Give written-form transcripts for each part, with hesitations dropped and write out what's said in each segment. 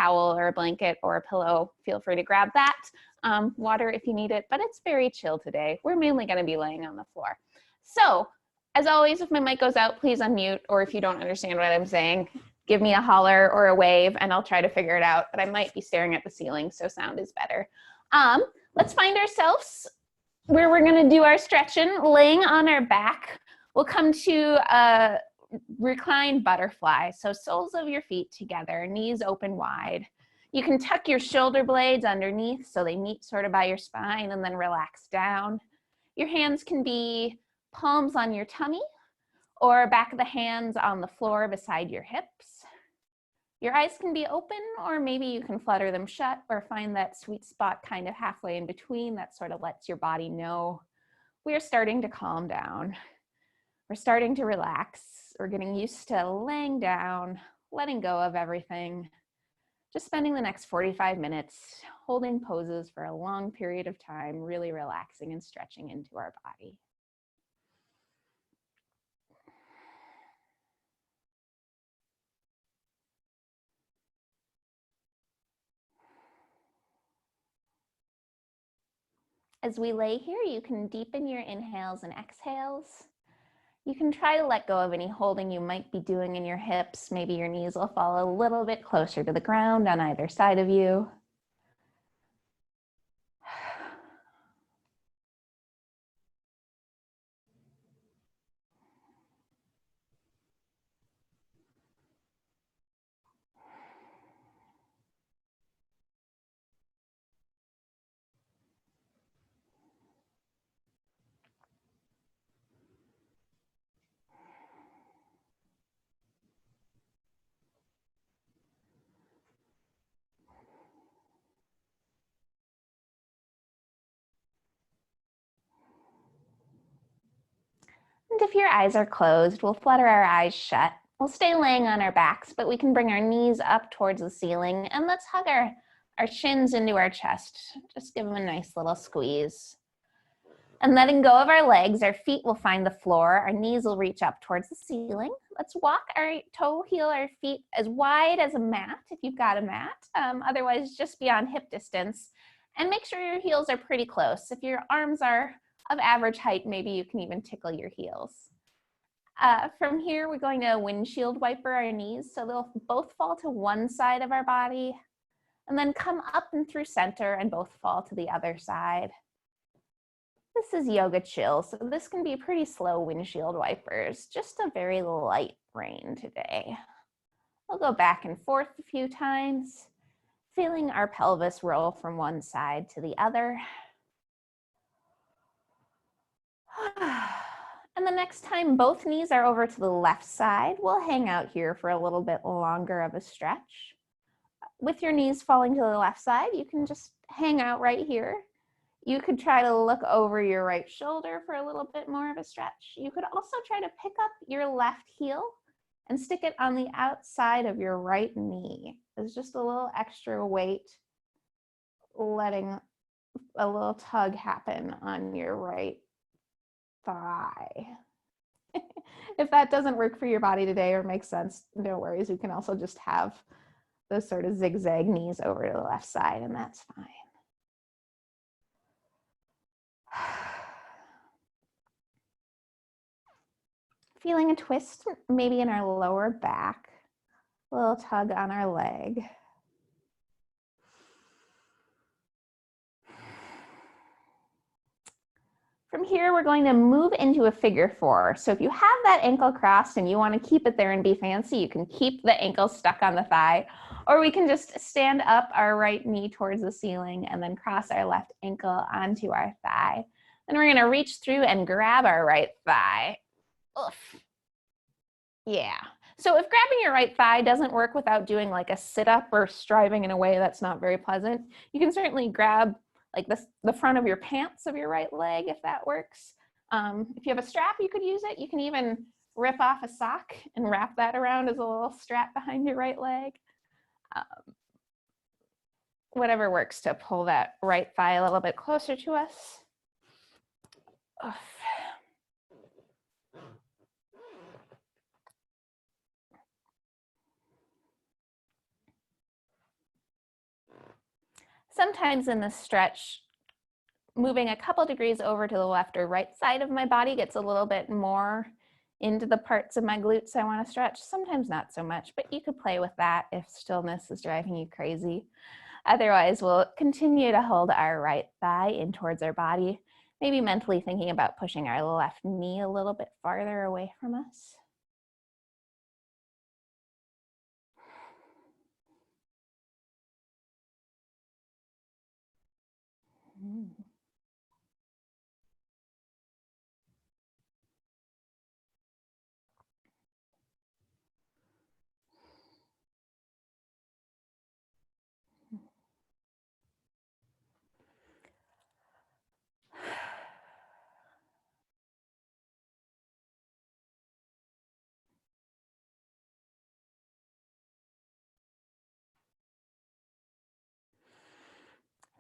towel or a blanket or a pillow, feel free to grab that. Water if you need it, but it's very chill today. We're mainly going to be laying on the floor. So as always, if my mic goes out, please unmute, or if you don't understand what I'm saying, give me a holler or a wave and I'll try to figure it out, but I might be staring at the ceiling, so sound is better. Let's find ourselves where we're gonna do our stretching, laying on our back. We'll come to a reclined butterfly, so soles of your feet together, knees open wide. You can tuck your shoulder blades underneath so they meet sort of by your spine and then relax down. Your hands can be palms on your tummy or back of the hands on the floor beside your hips. Your eyes can be open, or maybe you can flutter them shut or find that sweet spot kind of halfway in between that sort of lets your body know we're starting to calm down. We're starting to relax. We're getting used to laying down, letting go of everything. Just spending the next 45 minutes holding poses for a long period of time, really relaxing and stretching into our body. As we lay here, you can deepen your inhales and exhales. You can try to let go of any holding you might be doing in your hips. Maybe your knees will fall a little bit closer to the ground on either side of you. And if your eyes are closed, we'll flutter our eyes shut. We'll stay laying on our backs, but we can bring our knees up towards the ceiling and let's hug our shins into our chest. Just give them a nice little squeeze. And letting go of our legs, our feet will find the floor. Our knees will reach up towards the ceiling. Let's walk our toe heel, our feet as wide as a mat, if you've got a mat. Otherwise, just beyond hip distance. And make sure your heels are pretty close. If your arms are of average height, maybe you can even tickle your heels. From here, we're going to windshield wiper our knees, so they'll both fall to one side of our body, and then come up and through center and both fall to the other side. This is yoga chill, so this can be pretty slow windshield wipers, just a very light rain today. We'll go back and forth a few times, feeling our pelvis roll from one side to the other. And the next time both knees are over to the left side, we'll hang out here for a little bit longer of a stretch. With your knees falling to the left side, you can just hang out right here. You could try to look over your right shoulder for a little bit more of a stretch. You could also try to pick up your left heel and stick it on the outside of your right knee. It's just a little extra weight, letting a little tug happen on your right thigh. If that doesn't work for your body today or makes sense, no worries. You can also just have those sort of zigzag knees over to the left side, and that's fine. Feeling a twist maybe in our lower back, a little tug on our leg. From here, we're going to move into a figure four. So if you have that ankle crossed and you want to keep it there and be fancy, you can keep the ankle stuck on the thigh, or we can just stand up our right knee towards the ceiling and then cross our left ankle onto our thigh. Then we're going to reach through and grab our right thigh. Oof. Yeah. So if grabbing your right thigh doesn't work without doing like a sit-up or striving in a way that's not very pleasant, you can certainly grab like the front of your pants of your right leg if that works. If you have a strap, you could use it. You can even rip off a sock and wrap that around as a little strap behind your right leg. Whatever works to pull that right thigh a little bit closer to us. Oof. sometimes in this stretch, moving a couple degrees over to the left or right side of my body gets a little bit more into the parts of my glutes I want to stretch. Sometimes not so much, but you could play with that if stillness is driving you crazy. Otherwise, we'll continue to hold our right thigh in towards our body, maybe mentally thinking about pushing our left knee a little bit farther away from us.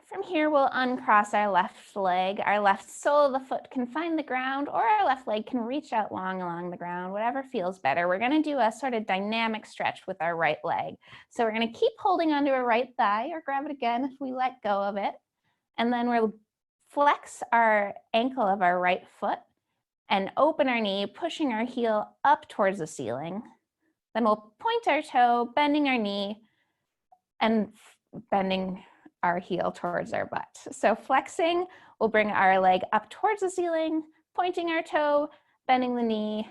From here, we'll uncross our left leg. Our left sole of the foot can find the ground, or our left leg can reach out long along the ground, whatever feels better. We're going to do a sort of dynamic stretch with our right leg. So we're going to keep holding onto our right thigh, or grab it again if we let go of it. And then we'll flex our ankle of our right foot and open our knee, pushing our heel up towards the ceiling. Then we'll point our toe, bending our knee, and bending our heel towards our butt. So flexing, we'll bring our leg up towards the ceiling, pointing our toe, bending the knee,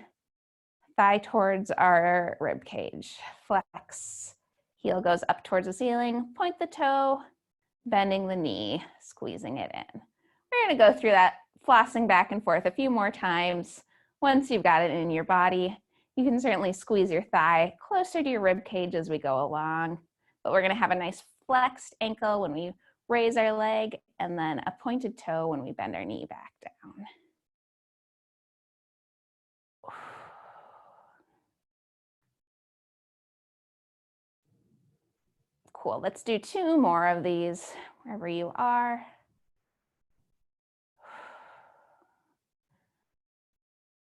thigh towards our rib cage. Flex, heel goes up towards the ceiling, point the toe, bending the knee, squeezing it in. We're gonna go through that flossing back and forth a few more times. Once you've got it in your body, you can certainly squeeze your thigh closer to your rib cage as we go along, but we're gonna have a nice flexed ankle when we raise our leg, and then a pointed toe when we bend our knee back down. Cool, let's do 2 more of these wherever you are.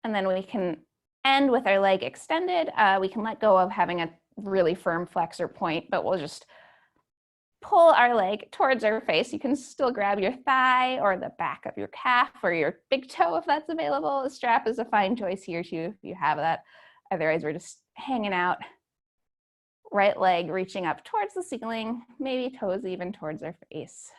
And then we can end with our leg extended. We can let go of having a really firm flexor point, but we'll just pull our leg towards our face. You can still grab your thigh or the back of your calf or your big toe if that's available. A strap is a fine choice here too if you have that. Otherwise, we're just hanging out. Right leg reaching up towards the ceiling, maybe toes even towards our face.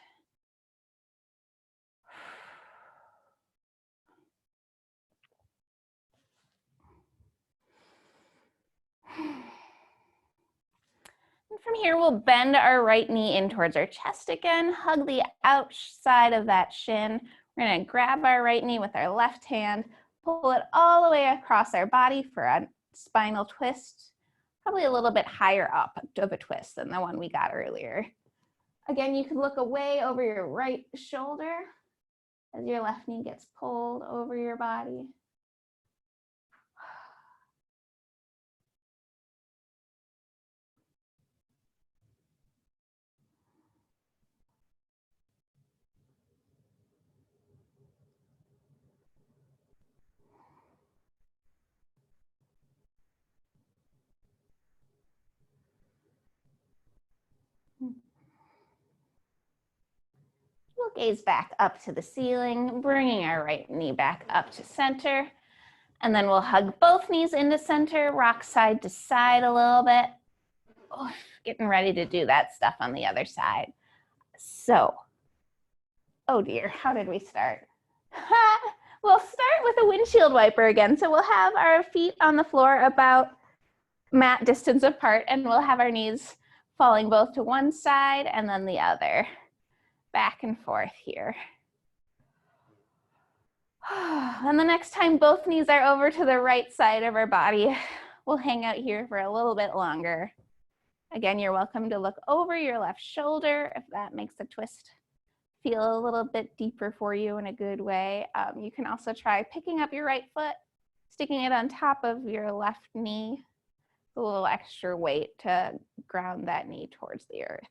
And from here, we'll bend our right knee in towards our chest again, hug the outside of that shin. We're gonna grab our right knee with our left hand, pull it all the way across our body for a spinal twist, probably a little bit higher up of a twist than the one we got earlier. Again, you can look away over your right shoulder as your left knee gets pulled over your body. We'll gaze back up to the ceiling, bringing our right knee back up to center. And then we'll hug both knees into center, rock side to side a little bit. Oh, getting ready to do that stuff on the other side. So, oh dear, how did we start? We'll start with a windshield wiper again. So we'll have our feet on the floor about mat distance apart, and we'll have our knees falling both to one side and then the other. Back and forth here. And the next time both knees are over to the right side of our body, we'll hang out here for a little bit longer. Again, you're welcome to look over your left shoulder if that makes the twist feel a little bit deeper for you in a good way. You can also try picking up your right foot, sticking it on top of your left knee, a little extra weight to ground that knee towards the earth.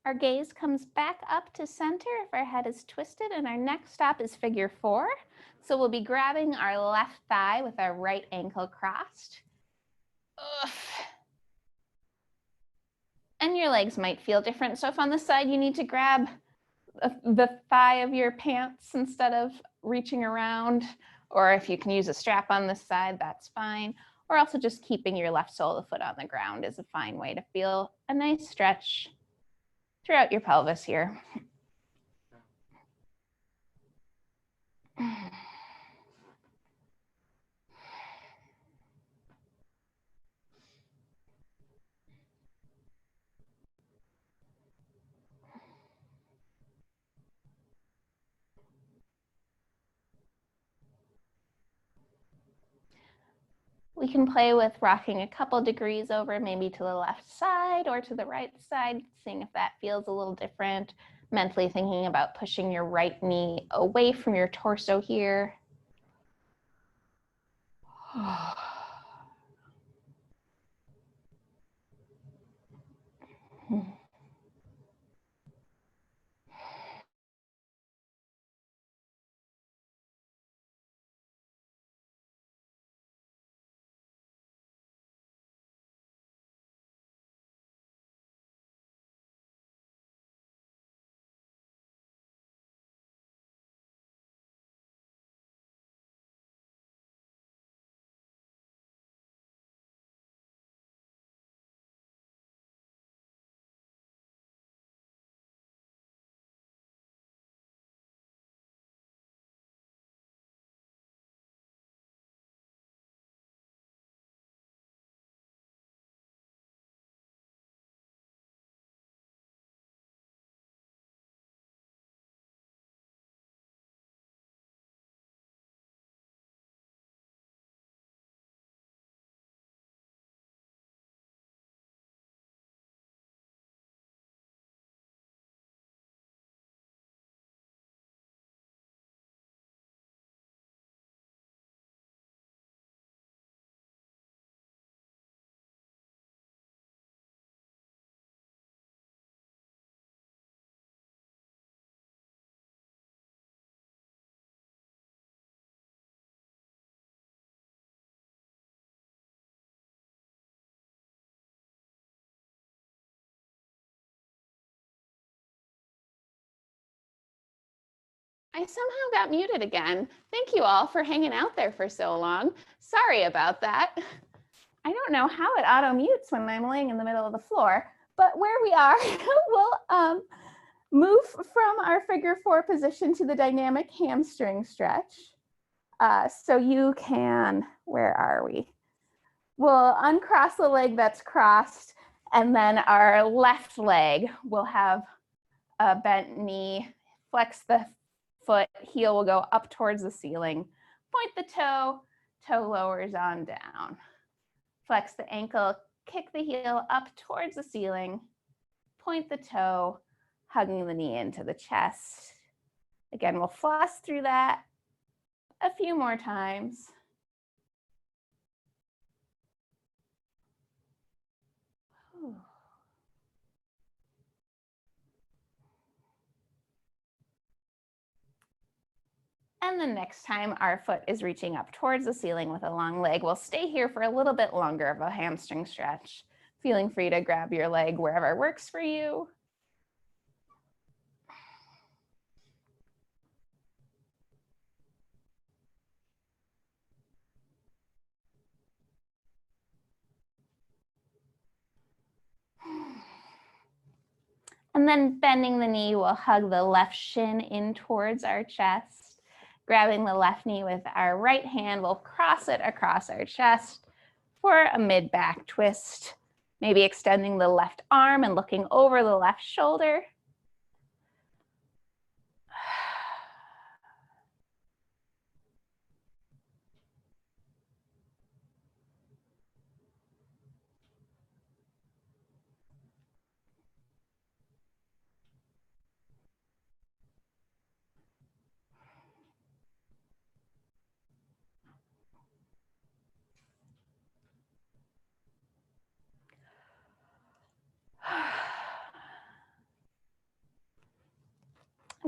Our gaze comes back up to center if our head is twisted, and our next stop is figure 4. So we'll be grabbing our left thigh with our right ankle crossed. Ugh. And your legs might feel different. So if on this side you need to grab the thigh of your pants instead of reaching around, or if you can use a strap on this side, that's fine. Or also just keeping your left sole of the foot on the ground is a fine way to feel a nice stretch throughout your pelvis here. We can play with rocking a couple degrees over, maybe to the left side or to the right side, seeing if that feels a little different. Mentally thinking about pushing your right knee away from your torso here. I somehow got muted again. Thank you all for hanging out there for so long. Sorry about that. I don't know how it auto mutes when I'm laying in the middle of the floor, but where we are, we'll move from our figure 4 position to the dynamic hamstring stretch. So you can, where are we? We'll uncross the leg that's crossed, and then our left leg will have a bent knee, flex the foot, heel will go up towards the ceiling, point the toe, toe lowers on down. Flex the ankle, kick the heel up towards the ceiling, point the toe, hugging the knee into the chest. Again, we'll floss through that a few more times. And the next time our foot is reaching up towards the ceiling with a long leg, we'll stay here for a little bit longer of a hamstring stretch, feeling free to grab your leg wherever works for you. And then bending the knee, we'll hug the left shin in towards our chest. Grabbing the left knee with our right hand, we'll cross it across our chest for a mid-back twist. Maybe extending the left arm and looking over the left shoulder.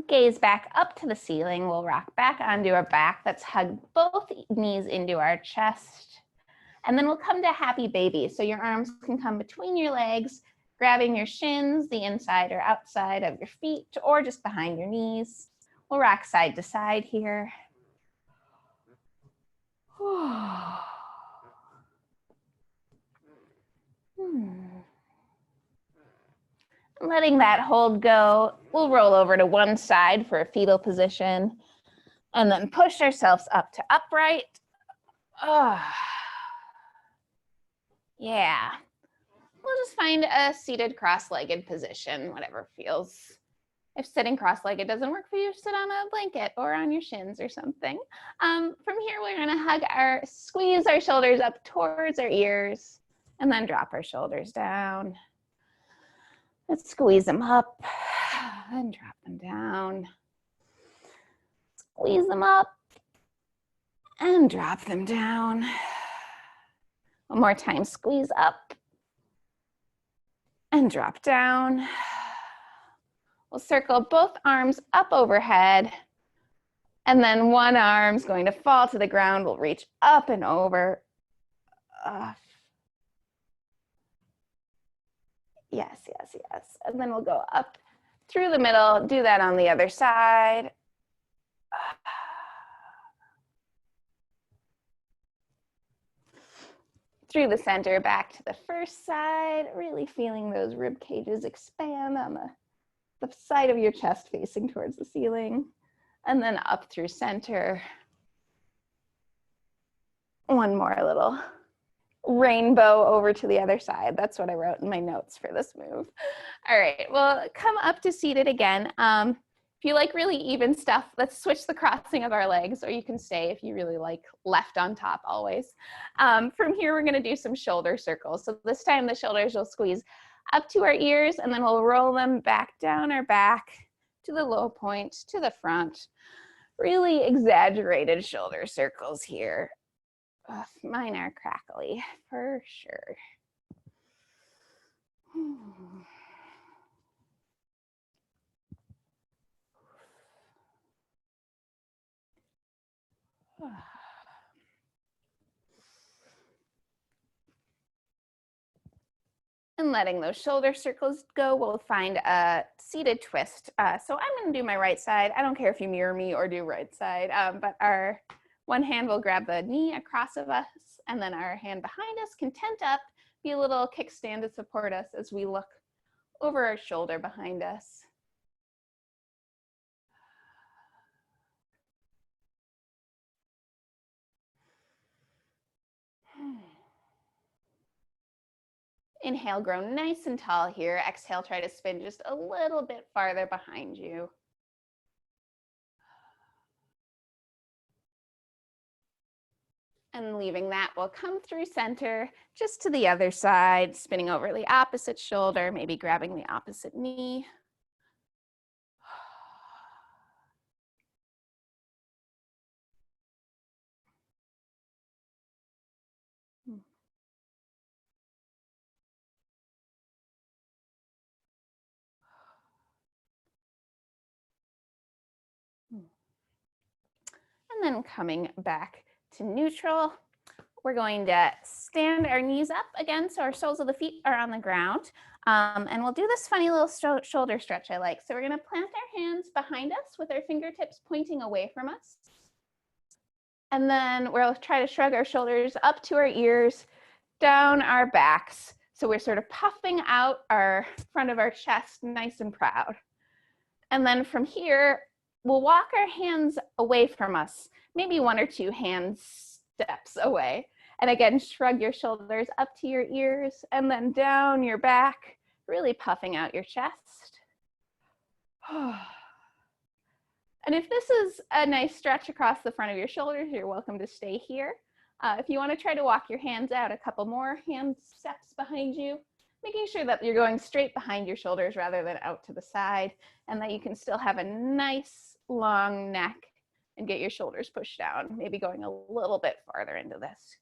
Gaze back up to the ceiling. We'll rock back onto our back. Let's hug both knees into our chest. And then we'll come to happy baby. So your arms can come between your legs, grabbing your shins, the inside or outside of your feet, or just behind your knees. We'll rock side to side here. Letting that hold go, we'll roll over to one side for a fetal position and then push ourselves up to upright. Yeah. We'll just find a seated cross-legged position, whatever feels. If sitting cross-legged doesn't work for you, sit on a blanket or on your shins or something. From here, we're gonna squeeze our shoulders up towards our ears and then drop our shoulders down. Let's squeeze them up and drop them down. Squeeze them up and drop them down. One more time, squeeze up and drop down. We'll circle both arms up overhead, and then one arm's going to fall to the ground. We'll reach up and over. Yes, yes, yes. And then we'll go up through the middle, do that on the other side. Through the center, back to the first side, really feeling those rib cages expand on the side of your chest facing towards the ceiling, and then up through center. One more little rainbow over to the other side. That's what I wrote in my notes for this move. All right, well, come up to seated again. If you like really even stuff, let's switch the crossing of our legs, or you can stay if you really like left on top always. From here, we're gonna do some shoulder circles. So this time the shoulders will squeeze up to our ears, and then we'll roll them back down our back to the low point, to the front. Really exaggerated shoulder circles here. Ugh, mine are crackly for sure. And letting those shoulder circles go, we'll find a seated twist. So I'm gonna do my right side. I don't care if you mirror me or do right side, but our one hand will grab the knee across of us, and then our hand behind us can tent up, be a little kickstand to support us as we look over our shoulder behind us. Inhale, grow nice and tall here. Exhale, try to spin just a little bit farther behind you. And leaving that, we'll come through center, just to the other side, spinning over the opposite shoulder, maybe grabbing the opposite knee. And then coming back to neutral, we're going to stand our knees up again so our soles of the feet are on the ground. And we'll do this funny little shoulder stretch I like. So we're gonna plant our hands behind us with our fingertips pointing away from us. And then we'll try to shrug our shoulders up to our ears, down our backs. So we're sort of puffing out our front of our chest nice and proud. And then from here, we'll walk our hands away from us, maybe one or two hand steps away. And again, shrug your shoulders up to your ears and then down your back, really puffing out your chest. And if this is a nice stretch across the front of your shoulders, you're welcome to stay here. If you want to try to walk your hands out, a couple more hand steps behind you, making sure that you're going straight behind your shoulders rather than out to the side, and that you can still have a nice long neck and get your shoulders pushed down, maybe going a little bit farther into this.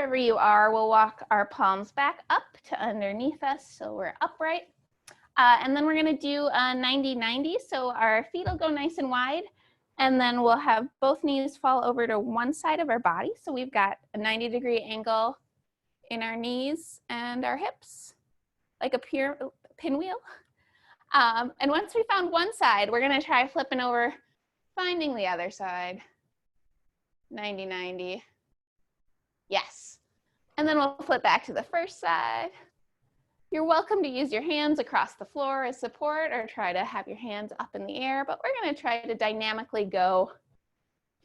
wherever you are, we'll walk our palms back up to underneath us so we're upright. And then we're gonna do a 90-90, so our feet will go nice and wide, and then we'll have both knees fall over to one side of our body. So we've got a 90-degree angle in our knees and our hips, like a pure pinwheel. And once we found one side, we're gonna try flipping over, finding the other side. 90-90. Yes. And then we'll flip back to the first side. You're welcome to use your hands across the floor as support or try to have your hands up in the air, but we're gonna try to dynamically go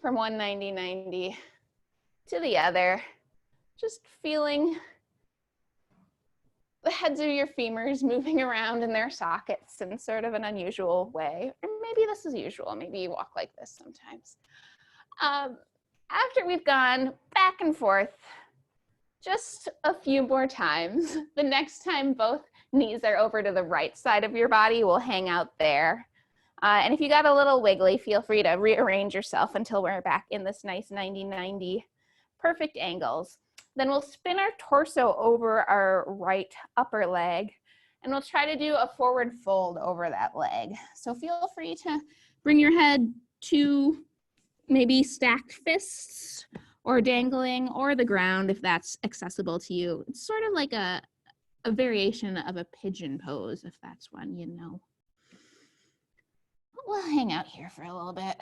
from one 90-90 to the other, just feeling the heads of your femurs moving around in their sockets in sort of an unusual way. Or maybe this is usual, maybe you walk like this sometimes. After we've gone back and forth just a few more times, the next time both knees are over to the right side of your body, we'll hang out there. And if you got a little wiggly, feel free to rearrange yourself until we're back in this nice 90-90 perfect angles. Then we'll spin our torso over our right upper leg, and we'll try to do a forward fold over that leg. So feel free to bring your head to maybe stacked fists or dangling or the ground if that's accessible to you. It's sort of like a variation of a pigeon pose, if that's one you know. We'll hang out here for a little bit.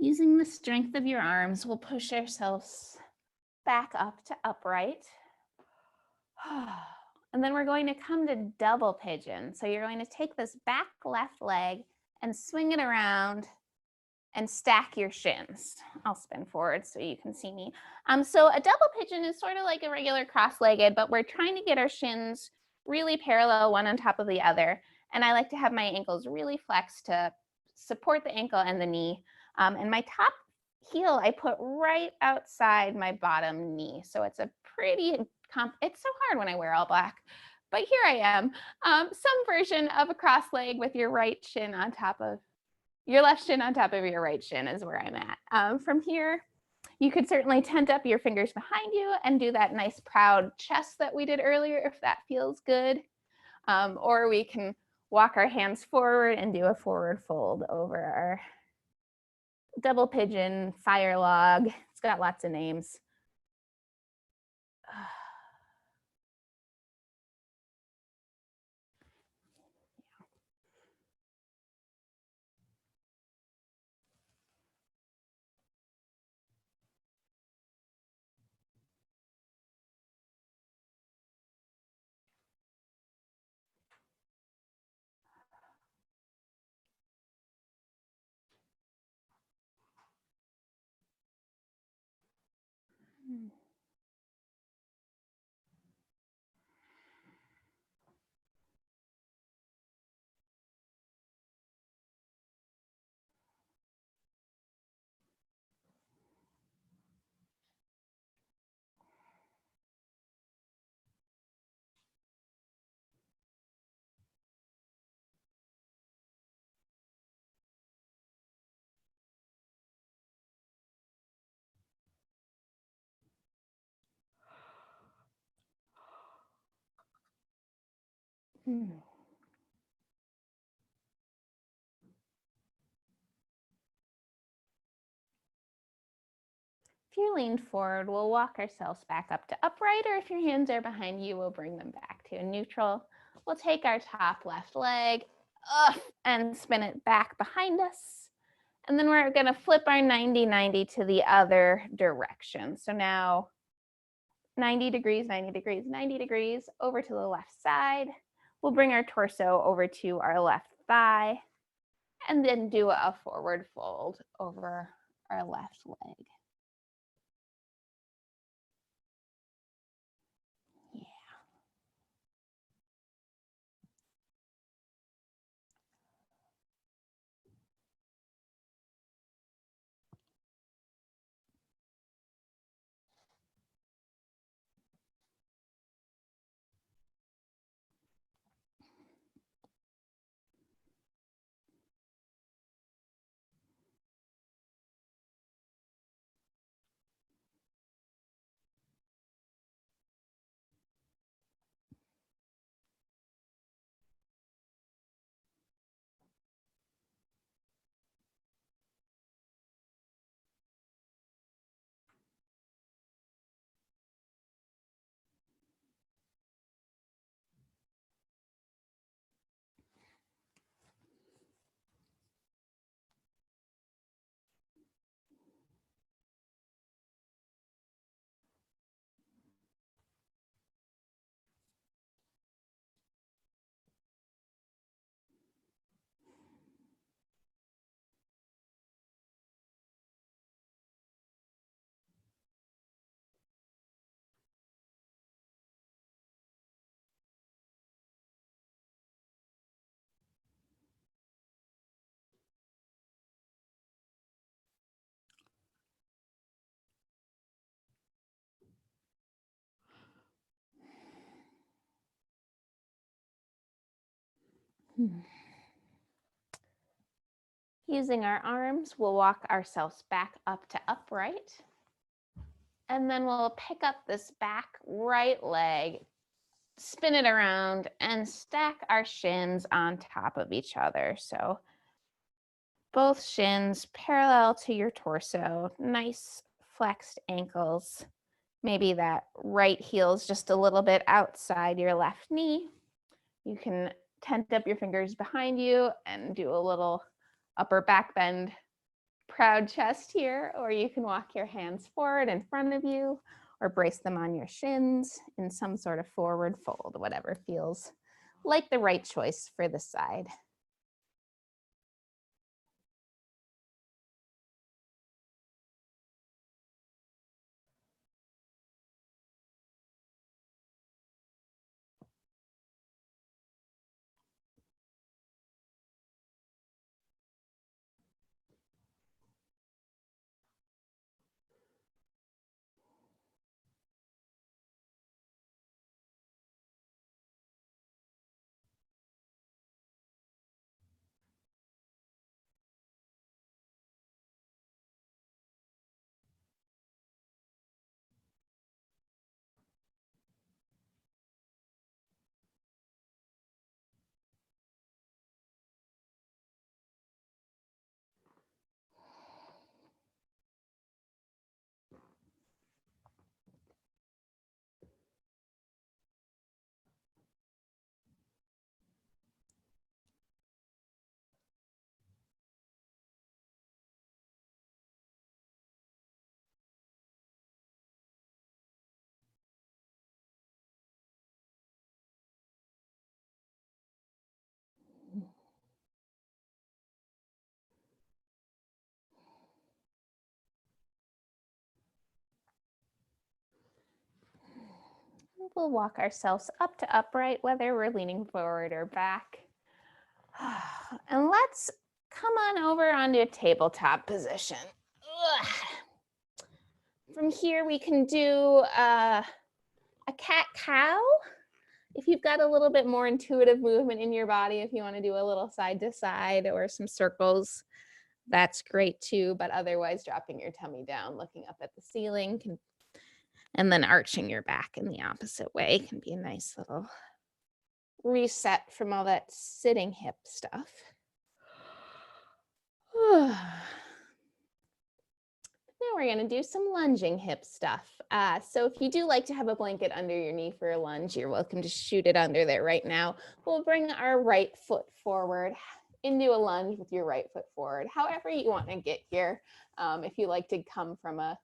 Using the strength of your arms, we'll push ourselves back up to upright. And then we're going to come to double pigeon. So you're going to take this back left leg and swing it around and stack your shins. I'll spin forward so you can see me. So a double pigeon is sort of like a regular cross-legged, but we're trying to get our shins really parallel, one on top of the other. And I like to have my ankles really flexed to support the ankle and the knee. And my top heel I put right outside my bottom knee. So it's a pretty, it's so hard when I wear all black, but here I am. Some version of a cross leg with your right shin on top of, your left shin on top of your right shin is where I'm at. From here, you could certainly tent up your fingers behind you and do that nice proud chest that we did earlier if that feels good. Or we can walk our hands forward and do a forward fold over our double pigeon, fire log. It's got lots of names. If you're leaned forward, we'll walk ourselves back up to upright, or if your hands are behind you, we'll bring them back to neutral. We'll take our top left leg up and spin it back behind us. And then we're gonna flip our 90-90 to the other direction. So now 90 degrees, 90 degrees, 90 degrees, over to the left side. We'll bring our torso over to our left thigh and then do a forward fold over our left leg. Yeah. Using our arms, we'll walk ourselves back up to upright. And then we'll pick up this back right leg, spin it around, and stack our shins on top of each other. So both shins parallel to your torso, nice flexed ankles. Maybe that right heel's just a little bit outside your left knee. You can tent up your fingers behind you and do a little upper back bend, proud chest here, or you can walk your hands forward in front of you or brace them on your shins in some sort of forward fold, whatever feels like the right choice for this side. We'll walk ourselves up to upright, whether we're leaning forward or back. And let's come on over onto a tabletop position. From here, we can do a cat-cow. If you've got a little bit more intuitive movement in your body, if you want to do a little side to side or some circles, that's great too. But otherwise, dropping your tummy down, looking up at the ceiling, and then arching your back in the opposite way can be a nice little reset from all that sitting hip stuff. Now we're gonna do some lunging hip stuff. So if you do like to have a blanket under your knee for a lunge, you're welcome to shoot it under there right now. We'll bring our right foot forward into a lunge with your right foot forward, however you want to get here. If you like to come from a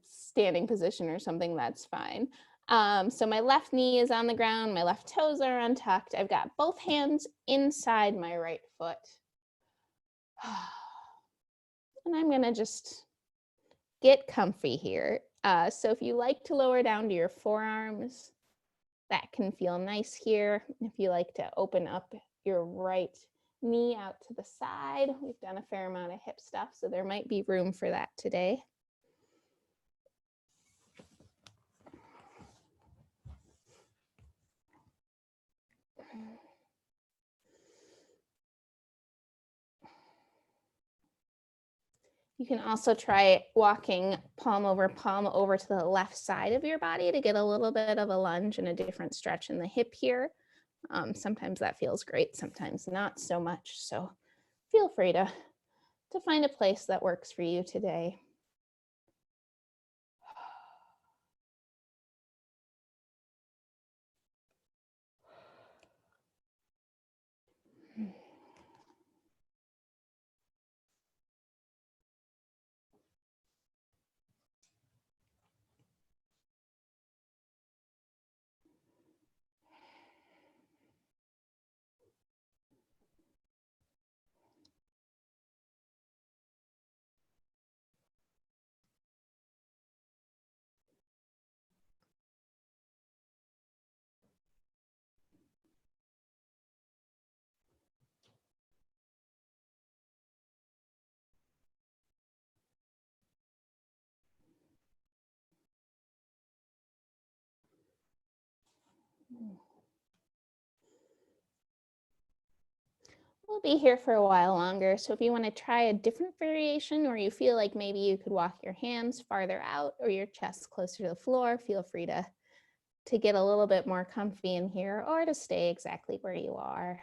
standing position or something, that's fine. So my left knee is on the ground, my left toes are untucked. I've got both hands inside my right foot. And I'm gonna just get comfy here. So if you like to lower down to your forearms, that can feel nice here. If you like to open up your right knee out to the side, we've done a fair amount of hip stuff, so there might be room for that today. You can also try walking palm over to the left side of your body to get a little bit of a lunge and a different stretch in the hip here. Sometimes that feels great, sometimes not so much. So feel free to find a place that works for you today. We'll be here for a while longer, so if you want to try a different variation or you feel like maybe you could walk your hands farther out or your chest closer to the floor, feel free to get a little bit more comfy in here or to stay exactly where you are.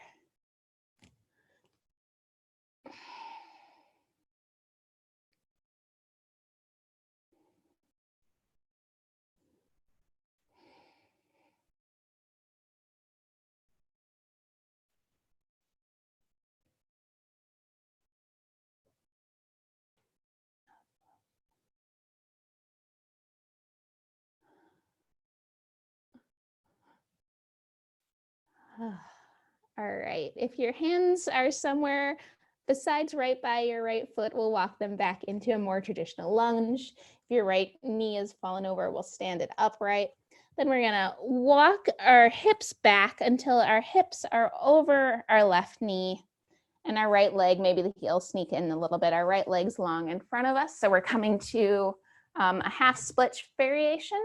All right, if your hands are somewhere besides right by your right foot, we'll walk them back into a more traditional lunge. If your right knee is fallen over, we'll stand it upright. Then we're gonna walk our hips back until our hips are over our left knee and our right leg, maybe the heels sneak in a little bit. Our right leg's long in front of us. So we're coming to a half split variation.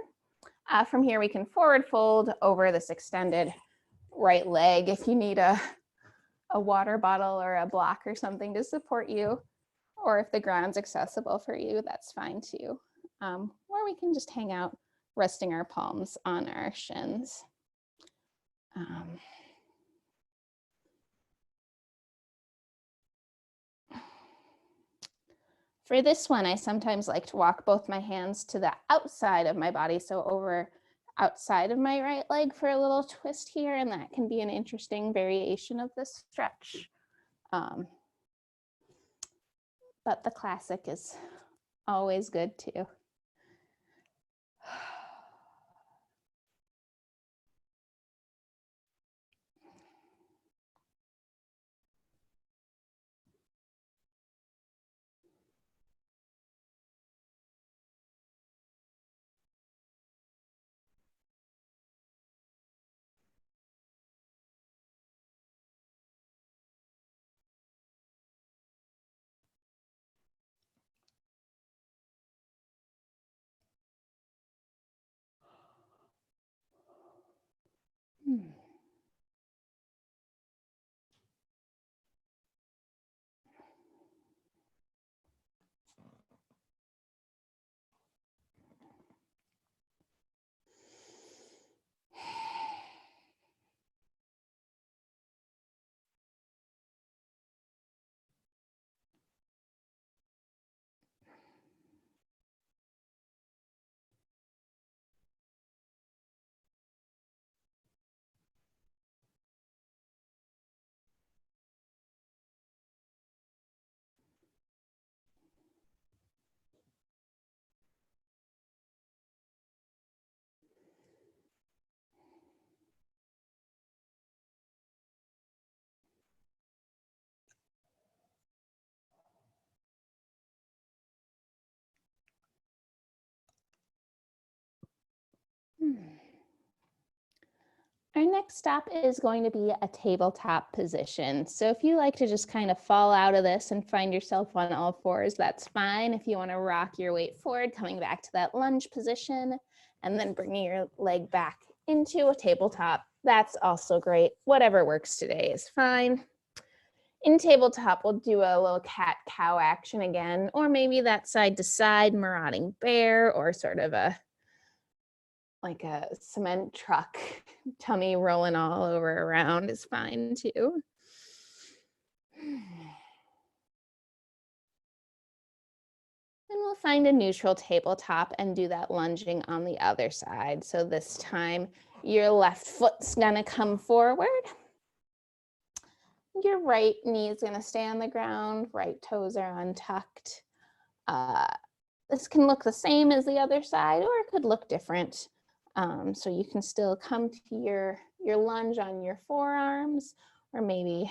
From here, we can forward fold over this extended right leg if you need a water bottle or a block or something to support you, or if the ground's accessible for you, that's fine too. Or we can just hang out, resting our palms on our shins. For this one, I sometimes like to walk both my hands to the outside of my body, so over outside of my right leg for a little twist here, and that can be an interesting variation of this stretch. But the classic is always good too. Our next stop is going to be a tabletop position. So if you like to just kind of fall out of this and find yourself on all fours, that's fine. If you want to rock your weight forward, coming back to that lunge position, and then bringing your leg back into a tabletop, that's also great. Whatever works today is fine. In tabletop, we'll do a little cat-cow action again, or maybe that side-to-side marauding bear, or sort of like a cement truck, tummy rolling all over around is fine too. And we'll find a neutral tabletop and do that lunging on the other side. So this time your left foot's gonna come forward. Your right knee is gonna stay on the ground, right toes are untucked. This can look the same as the other side, or it could look different. So you can still come to your lunge on your forearms, or maybe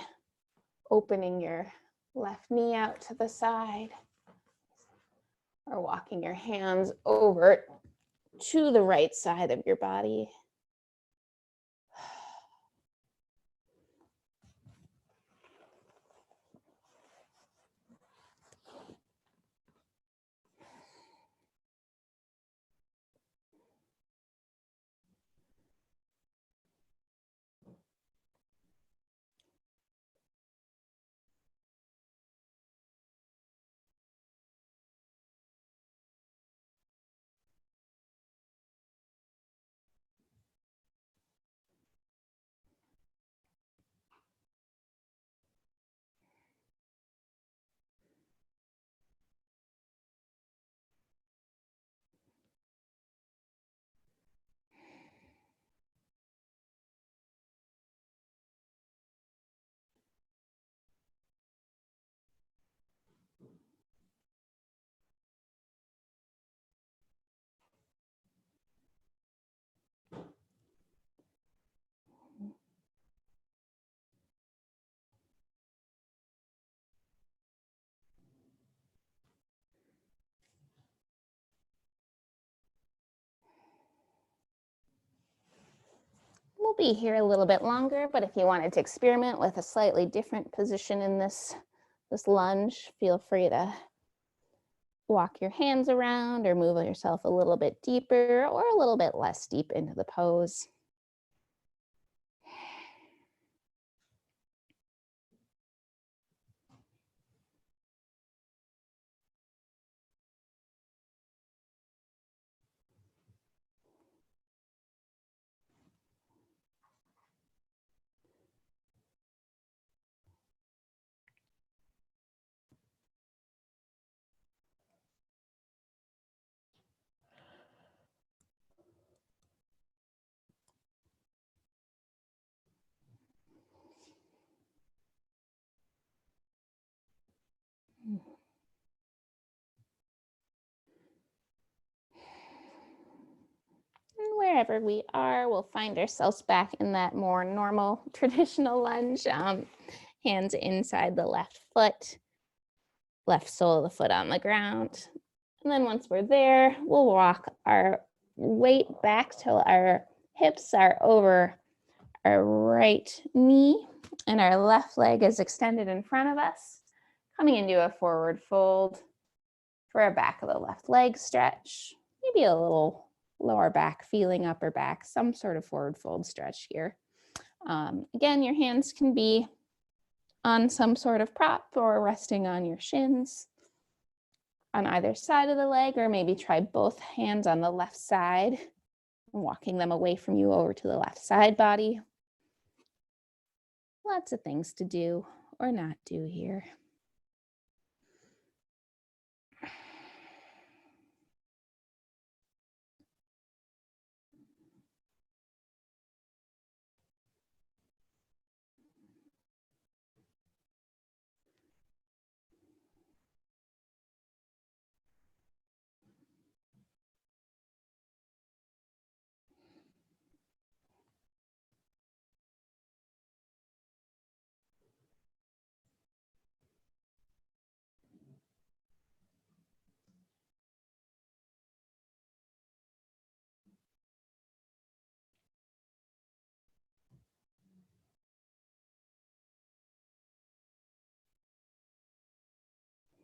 opening your left knee out to the side, or walking your hands over to the right side of your body. We'll be here a little bit longer, but if you wanted to experiment with a slightly different position in this lunge, feel free to walk your hands around or move yourself a little bit deeper or a little bit less deep into the pose. And wherever we are, we'll find ourselves back in that more normal traditional lunge. Hands inside the left foot, left sole of the foot on the ground. And then once we're there, we'll walk our weight back till our hips are over our right knee and our left leg is extended in front of us, coming into a forward fold for our back of the left leg stretch, maybe a little lower back feeling upper back, some sort of forward fold stretch here. Again, your hands can be on some sort of prop or resting on your shins on either side of the leg, or maybe try both hands on the left side, walking them away from you over to the left side body. Lots of things to do or not do here.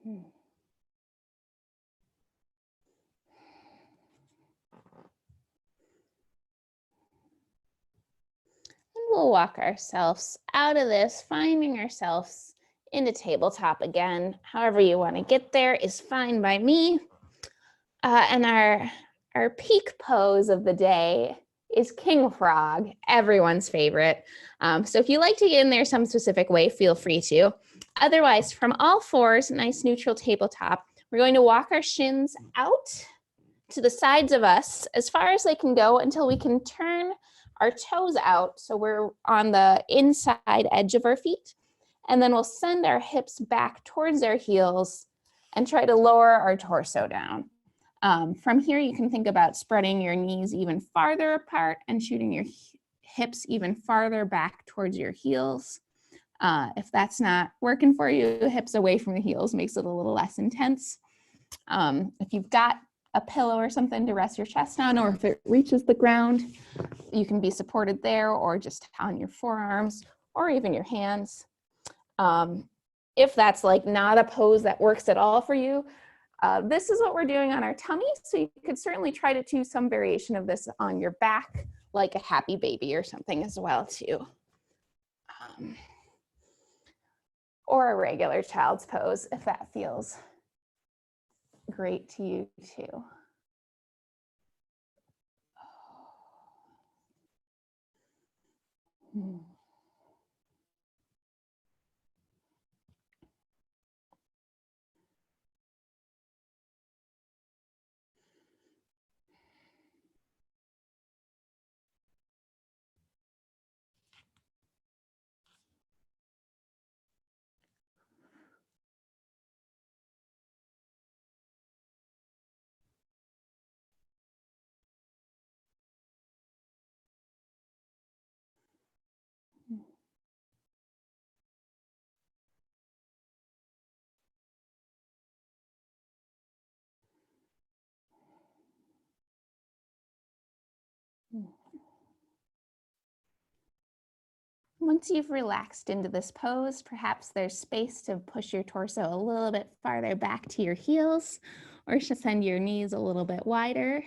And we'll walk ourselves out of this, finding ourselves into tabletop again. However you want to get there is fine by me. And our peak pose of the day is King Frog, everyone's favorite. So if you like to get in there some specific way, feel free to. Otherwise, from all fours, nice neutral tabletop, we're going to walk our shins out to the sides of us as far as they can go until we can turn our toes out. So we're on the inside edge of our feet. And then we'll send our hips back towards our heels and try to lower our torso down. From here, you can think about spreading your knees even farther apart and shooting your hips even farther back towards your heels. If that's not working for you, hips away from the heels makes it a little less intense. If you've got a pillow or something to rest your chest on, or if it reaches the ground, you can be supported there or just on your forearms or even your hands. If that's like not a pose that works at all for you, this is what we're doing on our tummy. So you could certainly try to do some variation of this on your back, like a happy baby or something as well too. Or a regular child's pose if that feels great to you too. Once you've relaxed into this pose, perhaps there's space to push your torso a little bit farther back to your heels, or just send your knees a little bit wider.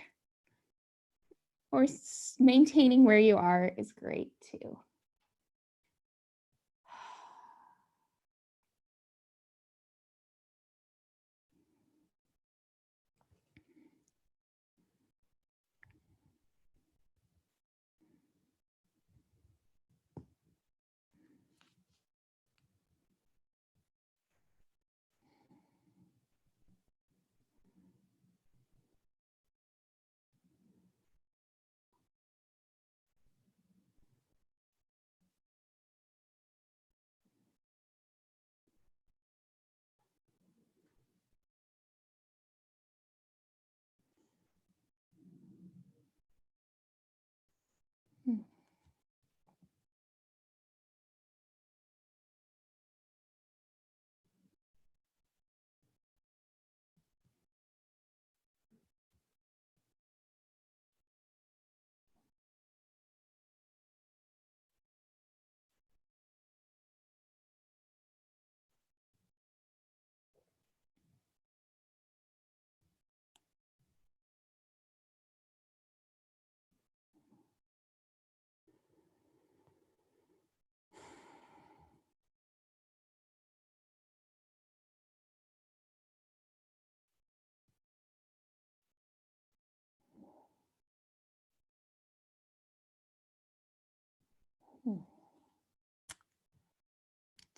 Or maintaining where you are is great too.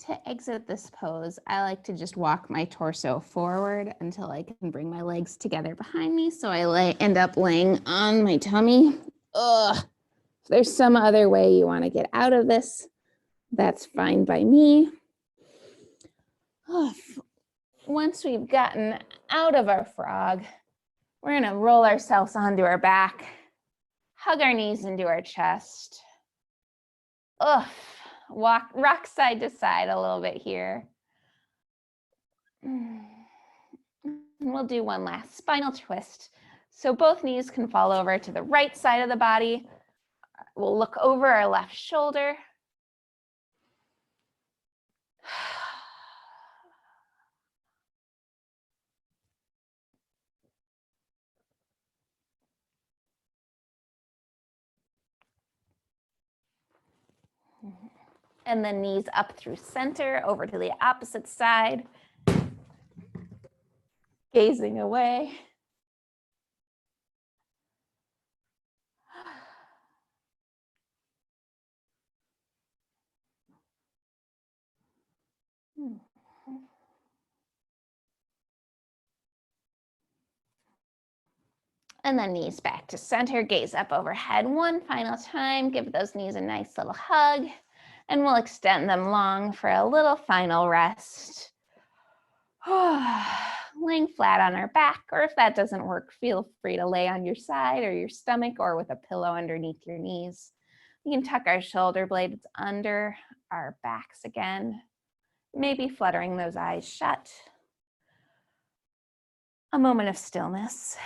To exit this pose, I like to just walk my torso forward until I can bring my legs together behind me. So I end up laying on my tummy. Ugh. If there's some other way you want to get out of this, that's fine by me. Once we've gotten out of our frog, we're going to roll ourselves onto our back, hug our knees into our chest. Rock side to side a little bit here. And we'll do one last spinal twist. So both knees can fall over to the right side of the body. We'll look over our left shoulder. And then knees up through center, over to the opposite side. Gazing away. And then knees back to center, gaze up overhead one final time. Give those knees a nice little hug, and we'll extend them long for a little final rest. Laying flat on our back, or if that doesn't work, feel free to lay on your side or your stomach or with a pillow underneath your knees. We can tuck our shoulder blades under our backs again, maybe fluttering those eyes shut. A moment of stillness.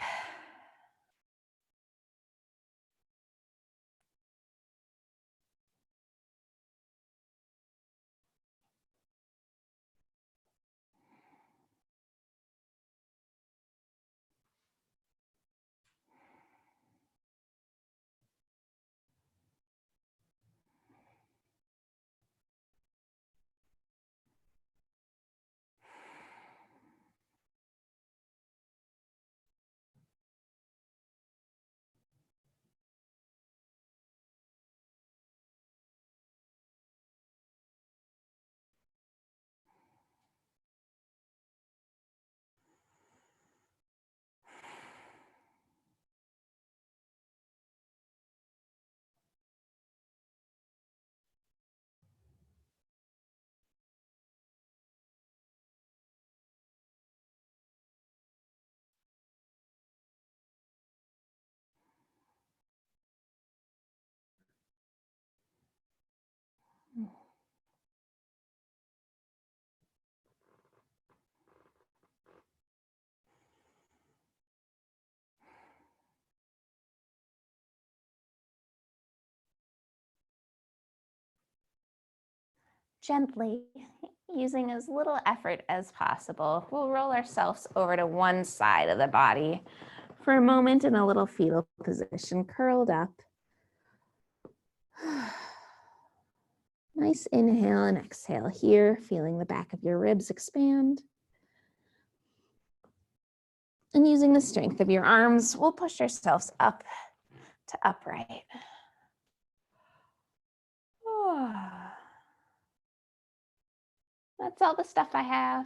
Gently, using as little effort as possible, we'll roll ourselves over to one side of the body for a moment in a little fetal position, curled up. Nice inhale and exhale here, feeling the back of your ribs expand. And using the strength of your arms, we'll push ourselves up to upright. That's all the stuff I have.